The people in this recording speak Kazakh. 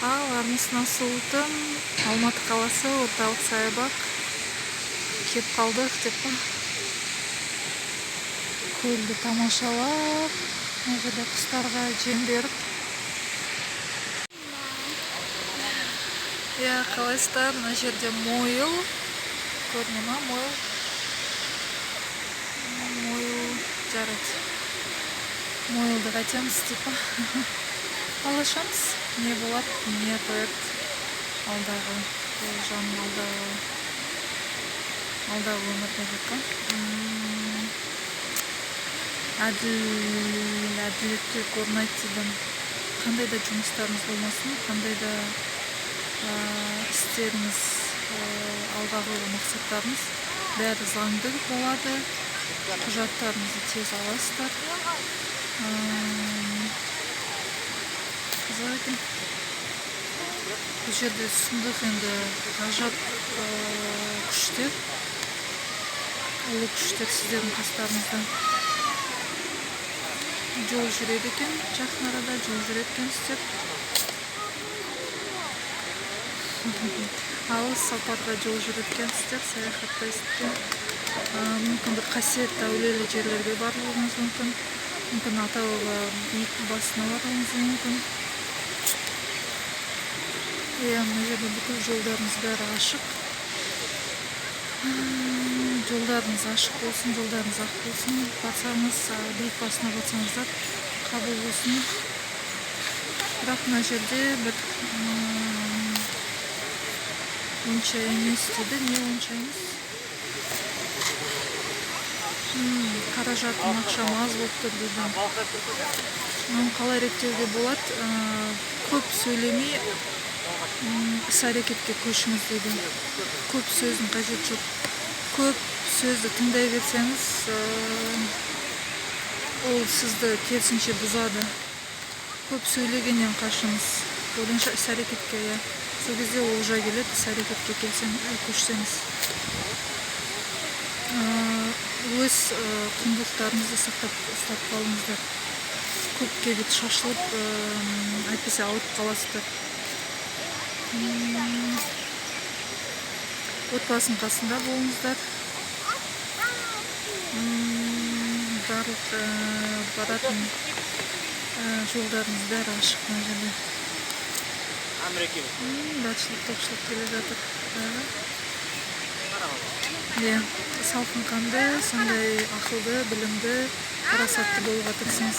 Армысына Султан, Алматы қаласы, орталық саябақ. Кеп қалдық деп па. Көлді тамашалап, мына жерде құстарға жем беріп. Қалайсыздар, мына жерде мойыл. Көріне ма, мойыл? Мойыл жарайды. Мойылды қайтеміз деп па. Алашамыз, не болады, не қояды. Алдағы өмірде деп па. Әділетке орнайды деген. Қандай да жұмыстарыңыз болмасын, қандай да істеріңіз, алдағы мақсаттарыңыз бәрі заңды болады. Құжаттарыңызды тез аласыздар. Қызық екен. Бұл жерде сұмдық енді ғажап күштер, ұлы күштер сіздердің қастарыңыздан. Жол жүреді екен, жақын арада жол жүреді екенсіздер. Алыс сапарға жол жүреді екенсіздер, саяхаттайсыздар. Мүмкін бір қасиетті әулиелі жерлерге баруыңыз мүмкін. Мүмкін ата-баба биік басына баруыңыз мүмкін. Мына жерде бүкіл жолдарыңыз бәрі ашық. Жолдарыңыз ашық болсын, жолдарыңыз ақ болсын. Барсаңыз, биік басына барсаңыздар, қабыл болсын. Бірақ мына жерде бір онша емес деді. Не онша емес? Қаражатым, ақшам аз болып тұр дейді. Қалай реттеуге болады? Көп сөйлемей, іс-әрекетке көшіңіз дейді. Көп сөздің қажет жоқ. Көп сөзді тыңдай берсеңіз, ол сізді керісінше бұзады. Көп сөйлегеннен қашыңыз. Оданша іс-әрекетке, сол кезде олжа келеді, іс-әрекетке көшсеңіз. Өз құндылықтарыңызды сақтап ұстап қалыңыздар. Көпке бет шашылып, әйтпесе алып қаласыздар. Отбасын қасында болыңыздар. Барлық баратын жолдарыңыз бәрі ашық мына жерде. Бақшылық, тоқшылық келе жатыр. Салқын қанды, сондай ақылды, білімді, парасатты болуға тырысыңыз.